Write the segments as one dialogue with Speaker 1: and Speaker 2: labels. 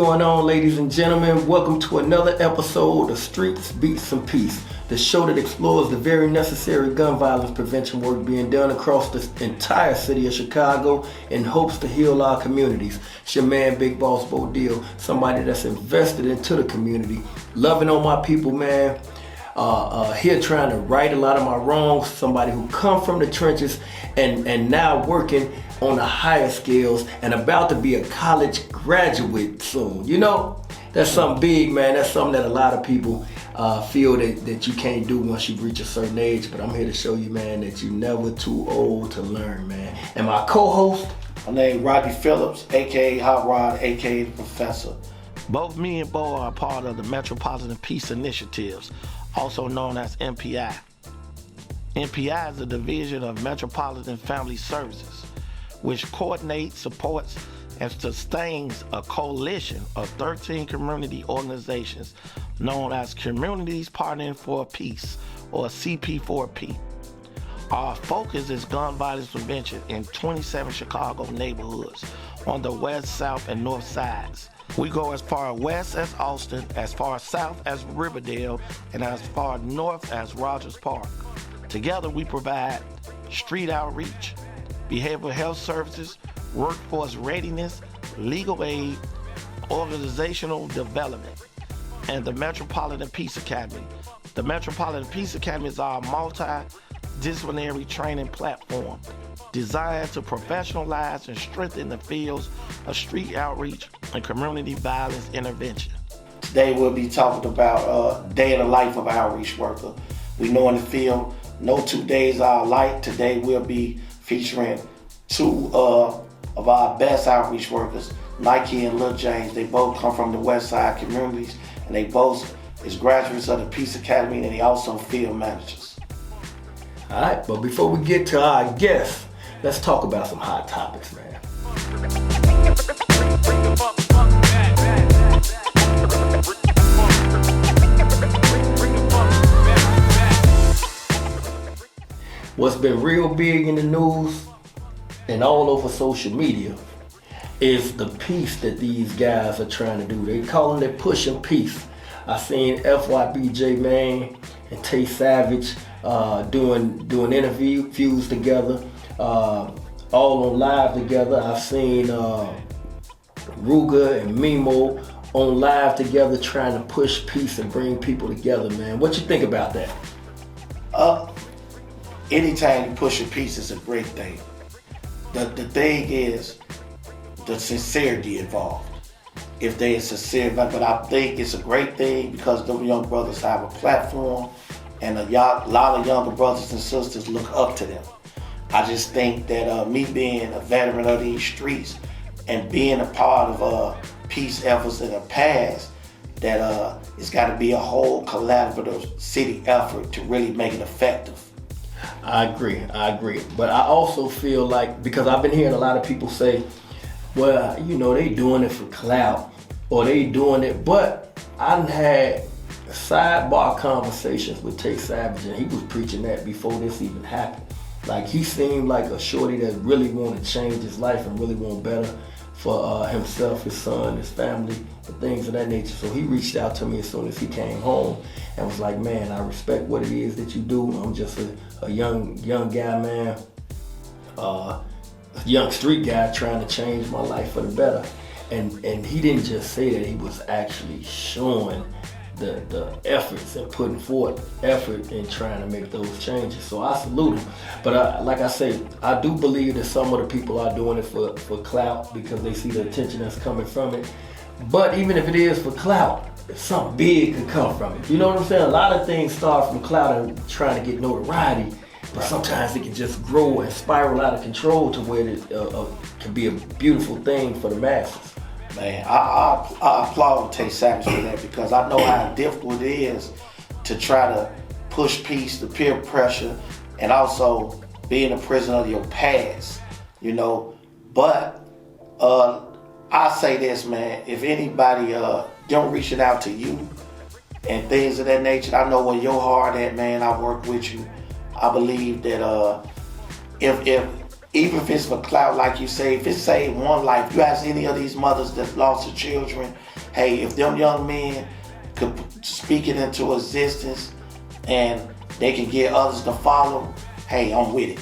Speaker 1: going on, ladies and gentlemen? Welcome to another episode of Streets, Beatz, and Peace, the show that explores the very necessary gun violence prevention work being done across the entire city of Chicago in hopes to heal our communities. It's your man, Big Boss Bodil, somebody that's invested into the community, loving on my people, man. Here trying to right a lot of my wrongs, somebody who come from the trenches and now working on the higher scales and about to be a college graduate soon. You know, that's something big, man. That's something that a lot of people feel that you can't do once you reach a certain age. But I'm here to show you, man, that you're never too old to learn, man. And my co-host,
Speaker 2: my name Rodney Phillips, aka Hot Rod, aka the Professor.
Speaker 3: Both me and Bo are part of the Metropolitan Peace Initiatives, also known as MPI. MPI is a division of Metropolitan Family Services, which coordinates, supports, and sustains a coalition of 13 community organizations known as Communities Partnering for Peace, or CP4P. Our focus is gun violence prevention in 27 Chicago neighborhoods on the west, south, and north sides. We go as far west as Austin, as far south as Riverdale, and as far north as Rogers Park. Together we provide street outreach, behavioral health services, workforce readiness, legal aid, organizational development, and the Metropolitan Peace Academy. The Metropolitan Peace Academy is our multidisciplinary training platform designed to professionalize and strengthen the fields of street outreach and community violence intervention.
Speaker 2: Today we'll be talking about day in the life of an outreach worker. We know in the field, no 2 days are alike. Today we'll be featuring two of our best outreach workers, Nyke and Lil James. They both come from the West Side communities, and they both is graduates of the Peace Academy, and they also field managers.
Speaker 1: All right, but before we get to our guests, let's talk about some hot topics, man. What's been real big in the news and all over social media is the peace that these guys are trying to do. They calling it pushing peace. I seen FYBJ, man, and Tay Savage doing interviews together, all on live together. I've seen Ruger and Mimo on live together trying to push peace and bring people together, man. What you think about that?
Speaker 2: Anytime you push a peace is a great thing. The thing is the sincerity involved. If they are sincere, but I think it's a great thing because those young brothers have a platform, and a lot of younger brothers and sisters look up to them. I just think that me being a veteran of these streets and being a part of peace efforts in the past, that it's got to be a whole collaborative city effort to really make it effective.
Speaker 1: I agree. But I also feel like, because I've been hearing a lot of people say, well, you know, they doing it for clout, or they doing it, but I done had sidebar conversations with Tay Savage, and he was preaching that before this even happened. Like, he seemed like a shorty that really want to change his life and really want better for himself, his son, his family, and things of that nature. So he reached out to me as soon as he came home and was like, man, I respect what it is that you do. I'm just a young guy, man, a young street guy trying to change my life for the better. And he didn't just say that, he was actually showing the efforts and putting forth effort in trying to make those changes. So I salute him. But like I say, I do believe that some of the people are doing it for clout because they see the attention that's coming from it. But even if it is for clout, something big could come from it. You know what I'm saying? A lot of things start from clout and trying to get notoriety, but sometimes it can just grow and spiral out of control to where it can be a beautiful thing for the masses.
Speaker 2: Man, I applaud Tay Savage for that, because I know how difficult it is to try to push peace, the peer pressure, and also being a prisoner of your past, you know. But I say this, man, if anybody don't reaching out to you and things of that nature, I know where your heart at, man. I work with you. I believe that if even if it's for clout, like you say, if it saved one life, you ask any of these mothers that lost their children hey, if them young men could speak it into existence and they can get others to follow, hey, I'm with it.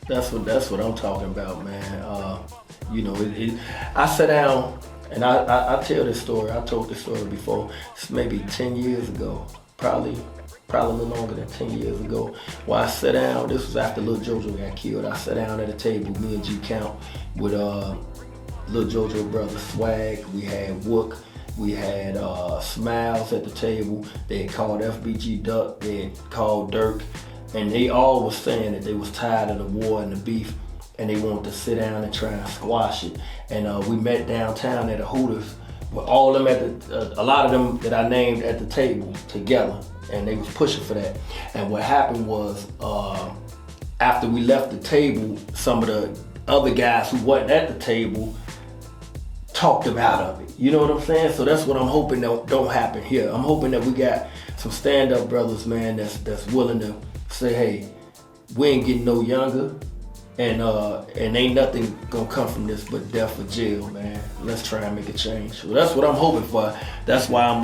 Speaker 1: That's what I'm talking about, man. I sat down and I tell this story. I told this story before. It's maybe 10 years ago, probably a little longer than 10 years ago. Where I sat down. This was after Lil Jojo got killed. I sat down at a table, me and G Count, with Lil Jojo brother Swag. We had Wook. We had Smiles at the table. They had called FBG Duck. They had called Dirk. And they all was saying that they was tired of the war and the beef, and they wanted to sit down and try and squash it. And we met downtown at a Hooters with all of them a lot of them that I named at the table together, and they was pushing for that. And what happened was, after we left the table, some of the other guys who wasn't at the table talked them out of it. You know what I'm saying? So that's what I'm hoping that don't happen here. I'm hoping that we got some stand-up brothers, man, that's willing to say, hey, we ain't getting no younger, and ain't nothing gonna come from this but death or jail, man. Let's try and make a change. So that's what I'm hoping for. That's why I'm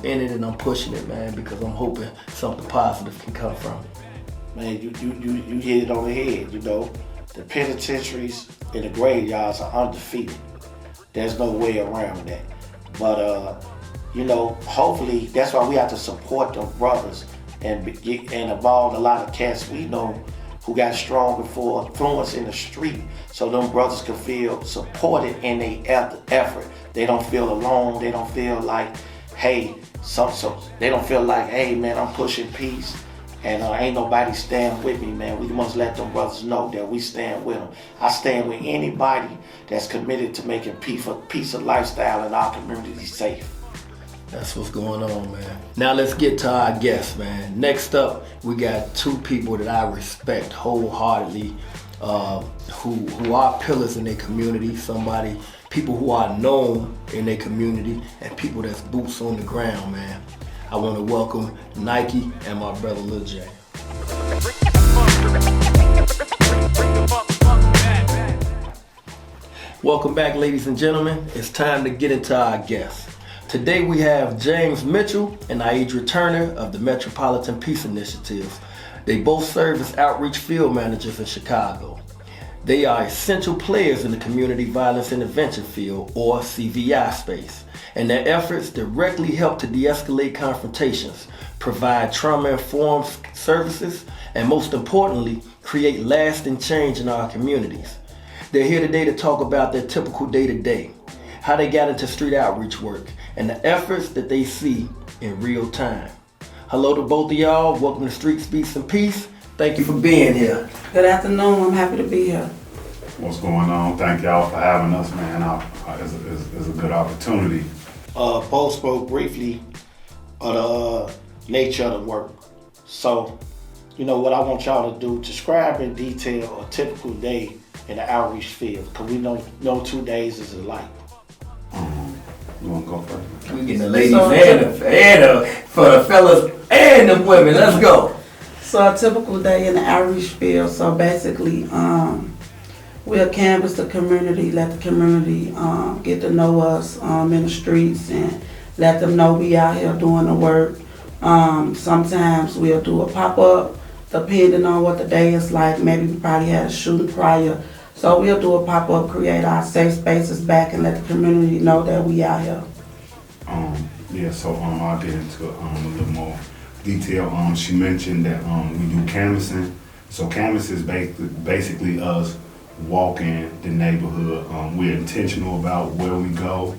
Speaker 1: in it and I'm pushing it, man, because I'm hoping something positive can come from it.
Speaker 2: Man, you hit it on the head. You know, the penitentiaries and the graveyards are undefeated. There's no way around that. But hopefully that's why we have to support them brothers and involve a lot of cats we know who got strong before influence in the street, so them brothers can feel supported in their effort. They don't feel alone. They don't feel like, hey, they don't feel like, hey, man, I'm pushing peace and ain't nobody stand with me, man. We must let them brothers know that we stand with them. I stand with anybody that's committed to making peace of lifestyle in our community safe.
Speaker 1: That's what's going on, man. Now let's get to our guests, man. Next up, we got two people that I respect wholeheartedly, who are pillars in their community. People who are known in their community, and people that's boots on the ground, man. I want to welcome Nyke and my brother Lil James. Welcome back, ladies and gentlemen. It's time to get into our guests. Today we have James Mitchell and Nyedra Turner of the Metropolitan Peace Initiatives. They both serve as outreach field managers in Chicago. They are essential players in the community violence intervention field, or CVI space, and their efforts directly help to de-escalate confrontations, provide trauma-informed services, and most importantly, create lasting change in our communities. They're here today to talk about their typical day-to-day, how they got into street outreach work, and the efforts that they see in real time. Hello to both of y'all. Welcome to Street Speaks and Peace. Thank you for being here.
Speaker 4: Good afternoon. I'm happy to be here.
Speaker 5: What's going on? Thank y'all for having us, man. It's a good opportunity.
Speaker 2: Both spoke briefly of the nature of the work. So, what I want y'all to do, describe in detail a typical day in the outreach field, because we know no 2 days is alike.
Speaker 5: You want to go first?
Speaker 1: We getting the ladies and for the fellas and the women. Let's go.
Speaker 4: So a typical day in the outreach field. So basically, we'll canvass the community, let the community get to know us in the streets, and let them know we out here doing the work. Sometimes we'll do a pop-up, depending on what the day is like. Maybe we probably had a shooting prior. So we'll do a pop-up, create our safe spaces back, and let the community know that we out here.
Speaker 5: I'll get into a little more detail. She mentioned that we do canvassing. So canvass is basically us walking the neighborhood. We're intentional about where we go.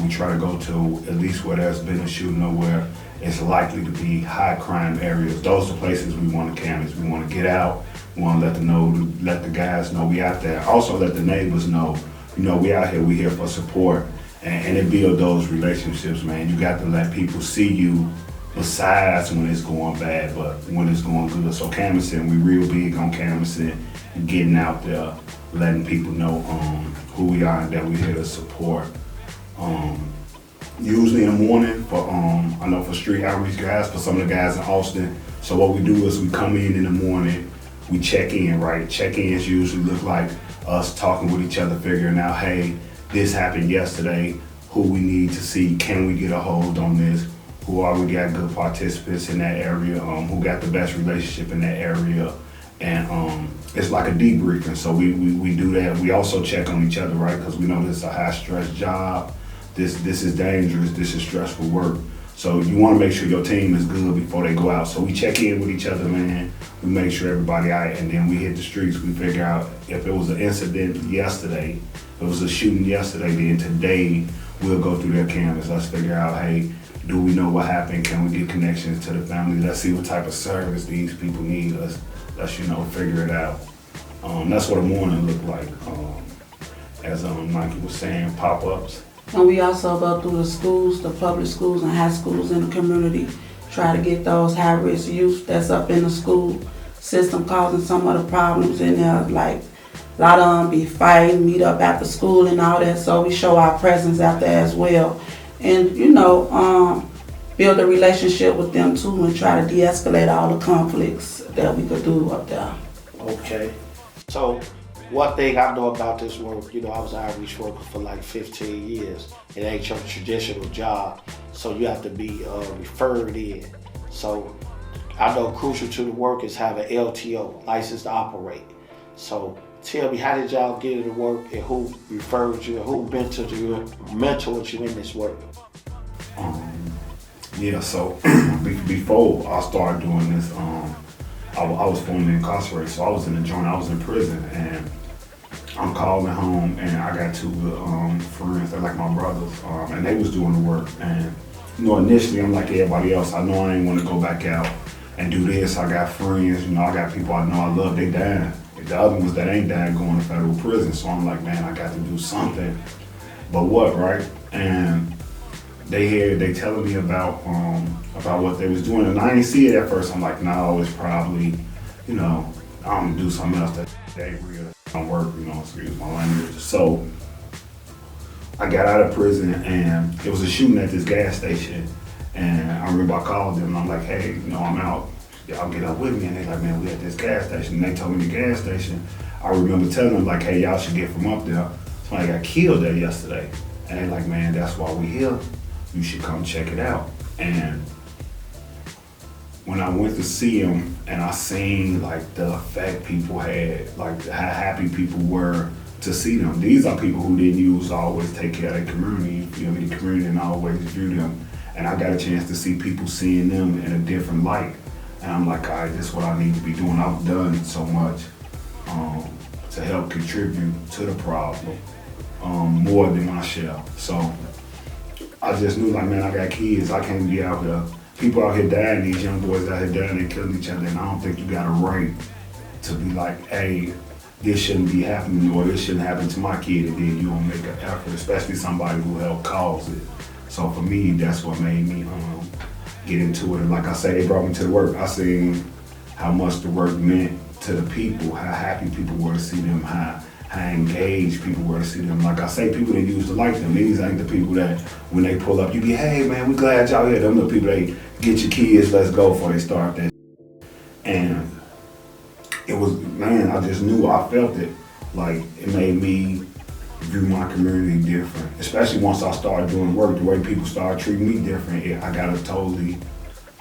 Speaker 5: We try to go to at least where there's been a shooting or where it's likely to be high crime areas. Those are the places we want to canvass. We want to get out. We want to let the guys know we out there. Also let the neighbors know, we out here, we here for support. And it build those relationships, man. You got to let people see you besides when it's going bad, but when it's going good. So canvassing, we real big on canvassing, getting out there, letting people know who we are and that we're here to support. Usually in the morning I know for street outreach guys, for some of the guys in Austin. So what we do is we come in the morning, we check in, right? Check-ins usually look like us talking with each other, figuring out, hey, this happened yesterday. who we need to see, can we get a hold on this, who are we got good participants in that area, who got the best relationship in that area, and it's like a debriefing. So we do that. We also check on each other, right? Because we know this is a high stress job. This is dangerous. This is stressful work. So you want to make sure your team is good before they go out. So we check in with each other, man. We make sure everybody all right, and then we hit the streets. We figure out if it was an incident yesterday, if it was a shooting yesterday, then today we'll go through their canvas. Let's figure out, hey, do we know what happened? Can we get connections to the family? Let's see what type of service these people need. Let's figure it out. That's what a morning looked like. As Nyke was saying, pop-ups.
Speaker 4: And we also go through the schools, the public schools and high schools in the community, try to get those high-risk youth that's up in the school system causing some of the problems in there. Like a lot of them be fighting, meet up after school and all that. So we show our presence out there as well. And, build a relationship with them too and try to de-escalate all the conflicts that we could do up there.
Speaker 2: Okay. So one thing I know about this work, I was an outreach worker for like 15 years. It ain't your traditional job, so you have to be referred in. So I know crucial to the work is having LTO, license to operate. So tell me, how did y'all get into work, and who referred you, and who mentored you in this work?
Speaker 5: So before I started doing this, I was formerly incarcerated, so I was in the joint, I was in prison, and I'm calling home, and I got two good friends, they're like my brothers, and they was doing the work, and initially I'm like everybody else, I know I ain't want to go back out and do this. I got friends, I got people I know I love, they dying. The other ones that ain't dying going to federal prison, so I'm like, man, I got to do something. But what, right? And they telling me about what they was doing, and I didn't see it at first. I'm like, no, it's probably, I'm gonna do something else that ain't real, don't work, excuse my language. So I got out of prison, and it was a shooting at this gas station, and I remember I called them, and I'm like, hey, I'm out, y'all get up with me, and they like, man, we at this gas station, and they told me the gas station. I remember telling them, like, hey, y'all should get from up there. Somebody got killed there yesterday, and they like, man, that's why we here. You should come check it out. And when I went to see them, and I seen like the effect people had, like how happy people were to see them. These are people who didn't use to always take care of their community, the community and always view them. And I got a chance to see people seeing them in a different light. And I'm like, all right, this is what I need to be doing. I've done so much to help contribute to the problem, more than my share. So I just knew, like, man, I got kids. I can't be out here. People out here dying, these young boys out here dying and killing each other, and I don't think you got a right to be like, hey, this shouldn't be happening, or this shouldn't happen to my kid, and then you don't make an effort, especially somebody who helped cause it. So for me, that's what made me get into it. And like I say, they brought me to the work. I seen how much the work meant to the people, how happy people were to see them, how engaged people were to see them. Like I say, people that used to like them. These ain't the people that when they pull up, you be, hey man, we glad y'all here. Them the people they get your kids, let's go before they start that. And it was, man, I just knew, I felt it. Like it made me view my community different. Especially once I started doing work, the way people started treating me different, I got a totally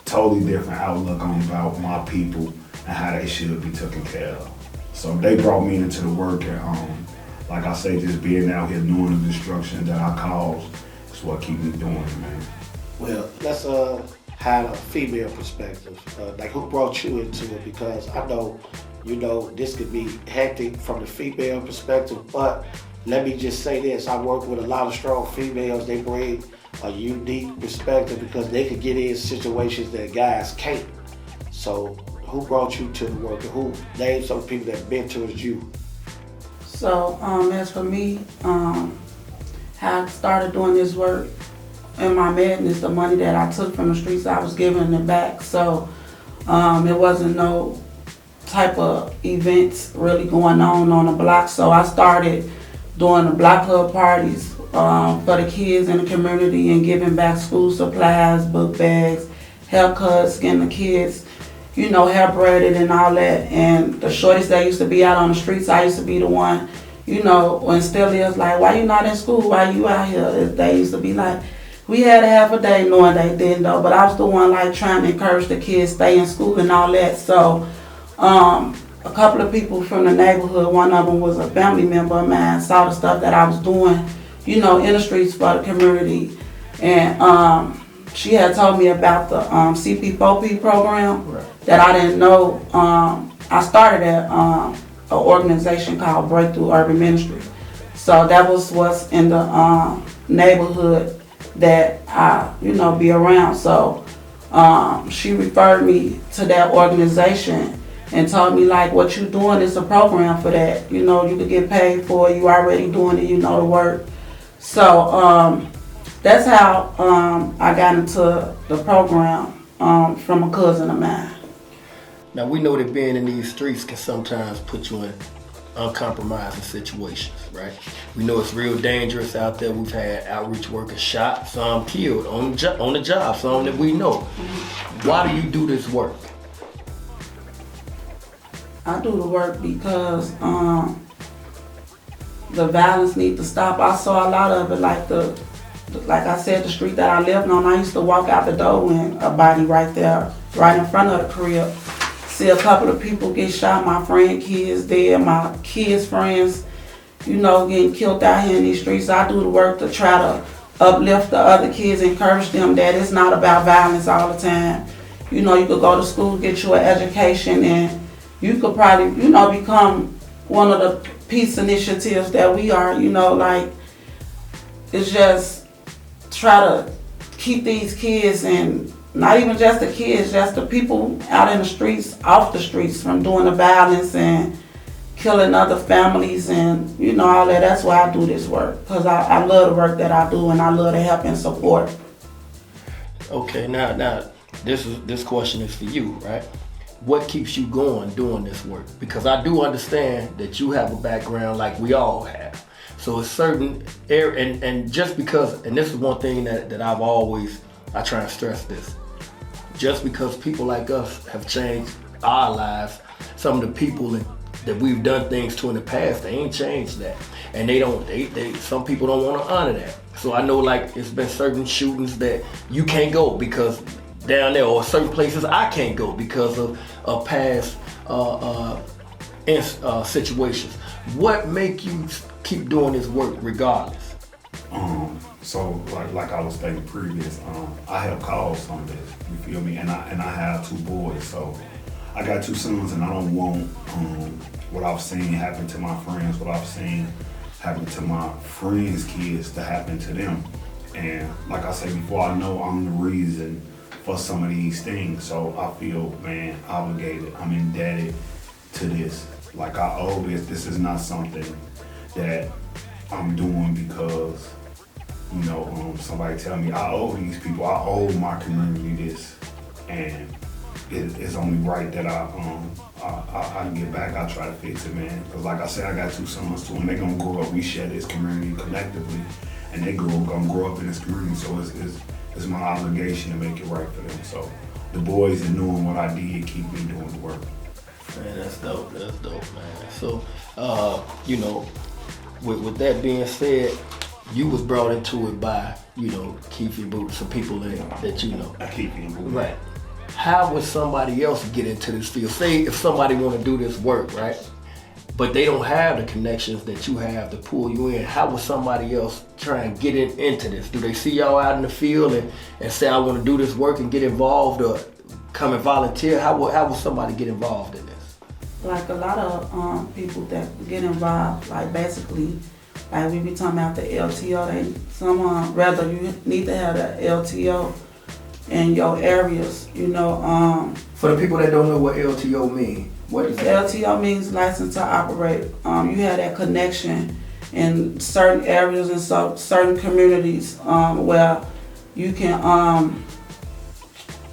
Speaker 5: different outlook on about my people and how they should be taken care of. So they brought me into the work, and like I say, just being out here doing the destruction that I caused is what keep me doing it, man.
Speaker 2: Well, let's have a female perspective. Like, who brought you into it? Because I know, this could be hectic from the female perspective, but let me just say this. I work with a lot of strong females. They bring a unique perspective because they could get in situations that guys can't. So who brought you to the work, and who named some people that mentored you?
Speaker 4: So as for me, how I started doing this work, in my madness, the money that I took from the streets, I was giving it back. So it wasn't no type of events really going on the block. So I started doing the block club parties for the kids in the community and giving back school supplies, book bags, haircuts, getting the kids, hair braided and all that. And the shorties that used to be out on the streets, I used to be the one, and still is like, why you not in school? Why you out here? They used to be like, we had a half a day knowing they didn't though, but I was the one like trying to encourage the kids stay in school and all that. So a couple of people from the neighborhood, one of them was a family member of mine, saw the stuff that I was doing, in the streets for the community. And she had told me about the CP4P program that I didn't know. I started at an organization called Breakthrough Urban Ministry. So that was what's in the neighborhood that I, be around. So she referred me to that organization and told me like, what you doing is a program for that. You could get paid for it. You already doing it. The work. So that's how I got into the program from a cousin of mine.
Speaker 1: Now we know that being in these streets can sometimes put you in uncompromising situations, right? We know it's real dangerous out there. We've had outreach workers shot, some killed on the job, some that we know. Why do you do this work?
Speaker 4: I do the work because the violence needs to stop. I saw a lot of it, like I said, the street that I lived on, I used to walk out the door and a body right there, right in front of the crib. See a couple of people get shot, my friend kids dead, my kids' friends, getting killed out here in these streets. I do the work to try to uplift the other kids, encourage them that it's not about violence all the time. You could go to school, get you an education, and you could probably, become one of the peace initiatives that we are, it's just try to keep these kids, and not even just the kids, just the people out in the streets, off the streets, from doing the violence and killing other families and, all that. That's why I do this work, because I love the work that I do, and I love to help and support.
Speaker 1: Okay, now this question is for you, right? What keeps you going doing this work? Because I do understand that you have a background like we all have. So it's certain and just because, and this is one thing that I try and stress this. Just because people like us have changed our lives, some of the people that we've done things to in the past, they ain't changed that. And some people don't want to honor that. So I know like it's been certain shootings that you can't go because down there, or certain places I can't go because of past situations. What make you keep doing this work regardless?
Speaker 5: So like I was stating previous, I have caused some of this, you feel me? And I have 2 boys, so I got 2 sons, and I don't want what I've seen happen to my friends, what I've seen happen to my friends' kids to happen to them. And like I said before, I know I'm the reason for some of these things, so I feel, obligated. I'm indebted to this. Like I owe this. This is not something that I'm doing because somebody tell me I owe these people. I owe my community this, and it's only right that I get back. I try to fix it, man. Because like I said, I got 2 sons too, and they gonna grow up. We share this community collectively, and they gonna grow up in this community. So it's my obligation to make it right for them. So the boys and knowing what I did keep me doing the work.
Speaker 1: Man, that's dope, man. So, with that being said, you was brought into it by, Keefe and Boots, some people that you know.
Speaker 5: Keefe and Boots.
Speaker 1: Right. How would somebody else get into this field? Say if somebody want to do this work, right? But they don't have the connections that you have to pull you in. How would somebody else try and get into this? Do they see y'all out in the field and say, I want to do this work and get involved, or come and volunteer? How would somebody get involved in this?
Speaker 4: Like a lot of people that get involved, like basically, like we be talking about the LTO, rather you need to have the LTO in your areas,
Speaker 1: For the people that don't know what LTO means, what is that?
Speaker 4: LTO means license to operate. You have that connection in certain areas and certain communities where you can,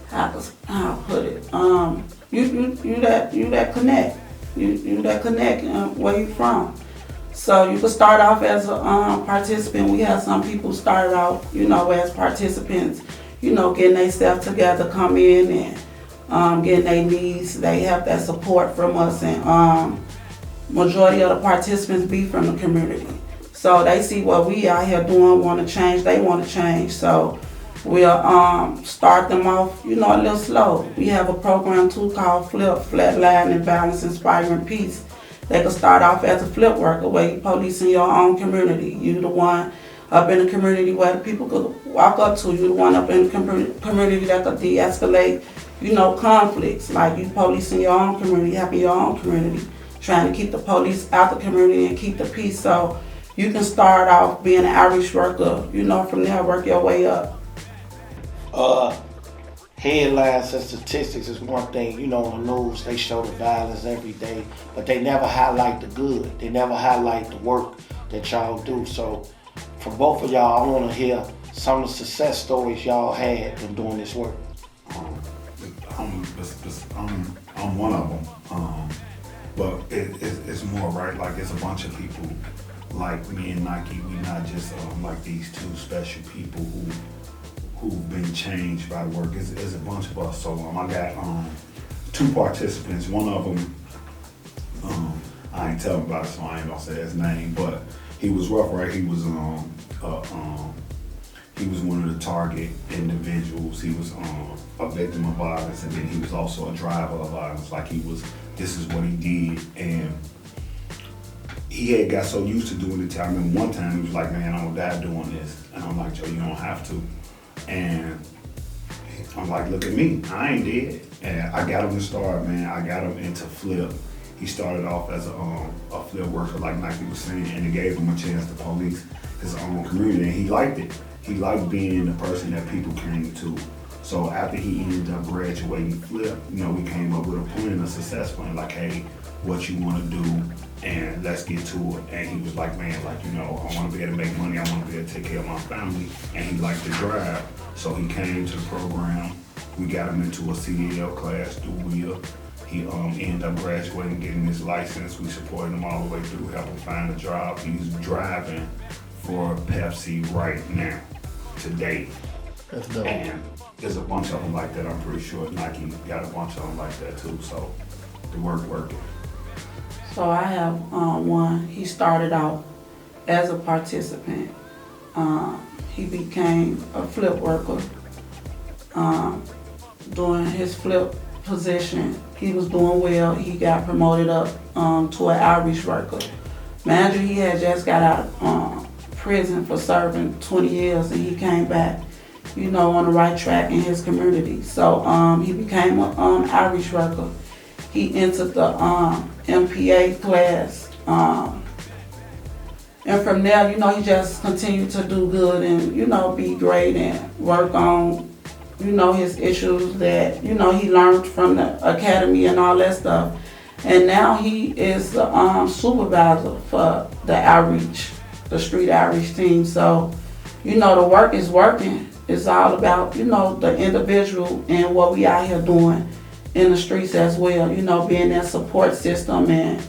Speaker 4: how put it, you that connect. You that connect where you from. So you could start off as a participant. We have some people start out, as participants, getting their stuff together, come in and getting their needs. They have that support from us, and majority of the participants be from the community. So they see what we out here doing, want to change, they want to change. So we'll start them off, a little slow. We have a program too called Flip, Flatline and Balance Inspiring Peace. They can start off as a flip worker where you policing your own community. You the one up in the community where the people could walk up to. You the one up in the community that could de-escalate, conflicts. Like you policing your own community, helping your own community, trying to keep the police out the community and keep the peace. So you can start off being an outreach worker, from there work your way up.
Speaker 2: Headlines and statistics is one thing. On the news, they show the violence every day, but they never highlight the good. They never highlight the work that y'all do. So from both of y'all, I want to hear some of the success stories y'all had in doing this work.
Speaker 5: I'm one of them. But it's more, right? Like it's a bunch of people like me and Nyke. We not just like these two special people who've been changed by the work. It's a bunch of us. So I got 2 participants. One of them, I ain't telling about it, so I ain't gonna say his name, but he was rough, right? He was one of the target individuals. He was a victim of violence, and then he was also a driver of violence. Like this is what he did, and he had got so used to doing it. I remember one time he was like, "Man, I'm gonna die doing this," and I'm like, "Joe, you don't have to." And I'm like, "Look at me, I ain't dead." And I got him to start, man. I got him into Flip. He started off as a Flip worker, like Nyke was saying, and it gave him a chance to police his own community, and he liked it. He liked being the person that people came to. So after he ended up graduating Flip, we came up with a plan, a success plan, like, hey, what you want to do, and let's get to it. And he was like, man, I want to be able to make money, I want to be able to take care of my family, and he liked to drive. So he came to the program. We got him into a CDL class through WHEEL. He ended up graduating, getting his license. We supported him all the way through, helped him find a job. He's driving for Pepsi right now, today.
Speaker 1: That's dope.
Speaker 5: And there's a bunch of them like that. I'm pretty sure Nyke got a bunch of them like that too. So the work working.
Speaker 4: So I have one. He started out as a participant. He became a flip worker. Doing his flip position, he was doing well. He got promoted up to an outreach worker. Mind you, he had just got out of prison for serving 20 years, and he came back, on the right track in his community. So he became an outreach worker. He entered the MPA class. And from there, he just continued to do good and, be great and work on, his issues that, he learned from the academy and all that stuff. And now he is the supervisor for the outreach, the street outreach team. So, the work is working. It's all about, the individual and what we out here doing in the streets as well, being that support system and,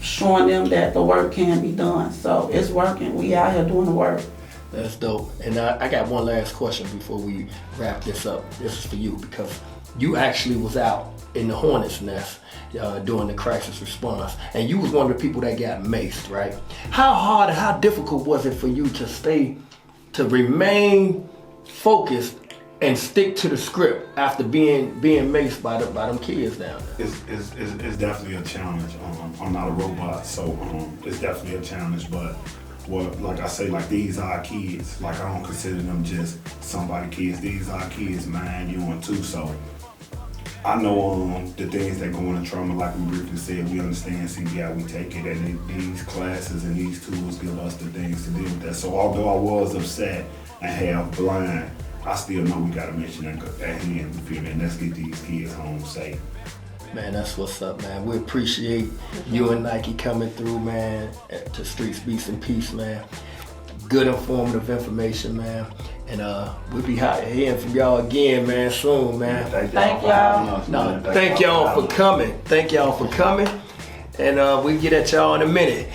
Speaker 4: showing them that the work can be done. So it's working. We out here doing the work.
Speaker 1: That's dope. And I got one last question before we wrap this up. This is for you because you actually was out in the hornet's nest during the crisis response, and you was one of the people that got maced, right? How hard, how difficult was it for you to remain focused and stick to the script after being maced by them kids down there?
Speaker 5: It's definitely a challenge. I'm not a robot, so it's definitely a challenge. But like I say, like these are our kids. Like I don't consider them just somebody kids. These are our kids, mine, you and too. So I know the things that go into trauma, like we briefly said, we understand CBI, we take it, and these classes and these tools give us the things to deal with that. So although I was upset and half blind, I still know we got a mission at hand, you feel me? And let's get these kids home safe.
Speaker 1: Man, that's what's up, man. We appreciate you and Nyke coming through, man, to Streets, Beatz, and Peace, man. Good informative information, man. And we'll be hearing from y'all again, man, soon, man.
Speaker 4: Thank y'all.
Speaker 1: No, thank y'all for coming. Thank y'all for coming. And we'll get at y'all in a minute.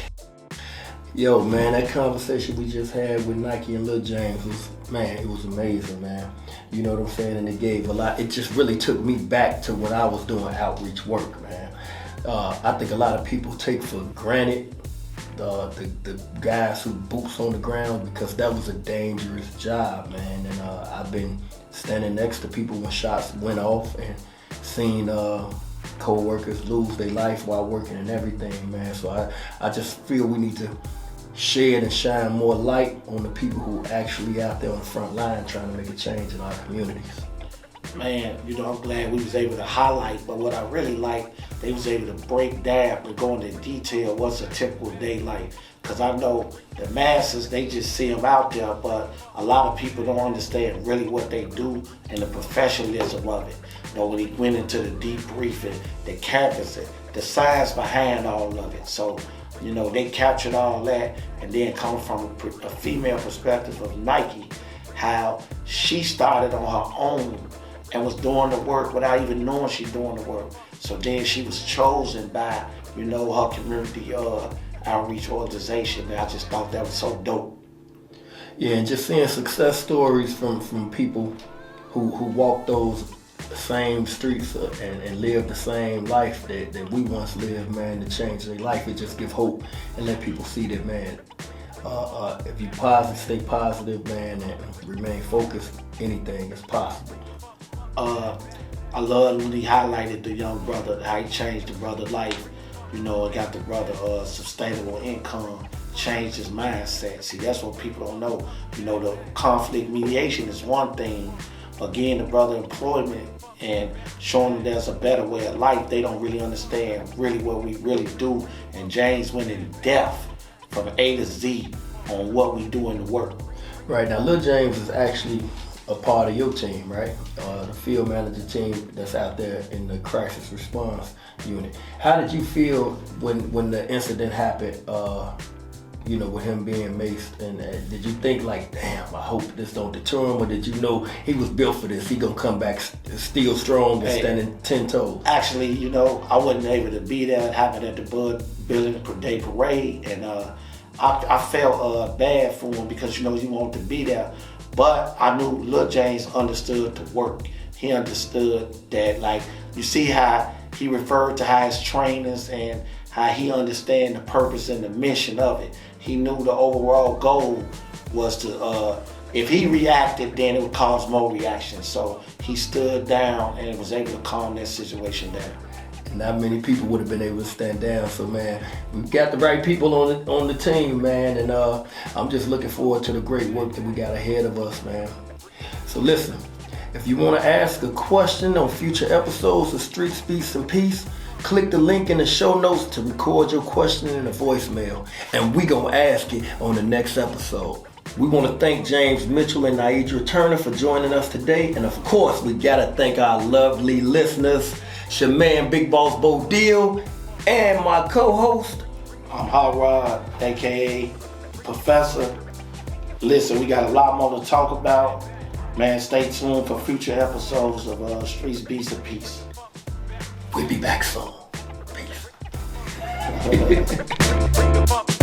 Speaker 1: Yo, man, that conversation we just had with Nyke and Lil James it was amazing, man. You know what I'm saying? And it gave a lot. It just really took me back to when I was doing outreach work, man. I think a lot of people take for granted the guys who boots on the ground, because that was a dangerous job, man. And I've been standing next to people when shots went off and seen co-workers lose their life while working and everything, man. So I just feel we need to shed and shine more light on the people who actually out there on the front line trying to make a change in our communities.
Speaker 2: Man, I'm glad we was able to highlight, but what I really like, they was able to break down and go into detail what's a typical day like. Because I know the masses, they just see them out there, but a lot of people don't understand really what they do and the professionalism of it. When he went into the debriefing, the canvassing, the science behind all of it. So, they captured all that, and then coming from a female perspective of Nyke, how she started on her own and was doing the work without even knowing she's doing the work. So then she was chosen by, her community outreach organization. And I just thought that was so dope.
Speaker 1: Yeah, and just seeing success stories from people who walk those same streets and live the same life that we once lived, man, to change their life. It just give hope and let people see that, man, if you stay positive, man, and remain focused, anything is possible.
Speaker 2: I love when he highlighted the young brother, how he changed the brother's life, and got the brother sustainable income, changed his mindset. See, that's what people don't know. The conflict mediation is one thing, but getting the brother employment and showing them there's a better way of life, they don't really understand really what we really do. And James went in depth from A to Z on what we do in the work.
Speaker 1: Right, now Lil James is actually a part of your team, right? The field manager team that's out there in the crisis response unit. How did you feel when the incident happened, with him being maced? And did you think like, damn, I hope this don't deter him? Or did you know he was built for this? He gonna come back still strong and standing 10 toes?
Speaker 2: Actually, I wasn't able to be there. It happened at the Bud Building Day Parade. And I felt bad for him because, he wanted to be there. But I knew Lil James understood the work. He understood that, like, you see how he referred to how his trainers and how he understand the purpose and the mission of it. He knew the overall goal was to, if he reacted, then it would cause more reaction. So he stood down and was able to calm that situation down.
Speaker 1: Not many people would have been able to stand down. So, man, we've got the right people on the team, man, and I'm just looking forward to the great work that we got ahead of us, man. So listen, if you want to ask a question on future episodes of Streets, Beatz, and Peace, click the link in the show notes to record your question in a voicemail, and we gonna ask it on the next episode. We want to thank James Mitchell and Nyedra Turner for joining us today, and of course, we gotta thank our lovely listeners. It's your man, Big Boss Bo Deal, and my co-host.
Speaker 2: I'm Hot Rod, aka Professor. Listen, we got a lot more to talk about. Man, stay tuned for future episodes of Streets, Beatz, and Peace.
Speaker 1: We'll be back soon. Peace.
Speaker 6: Bring them up.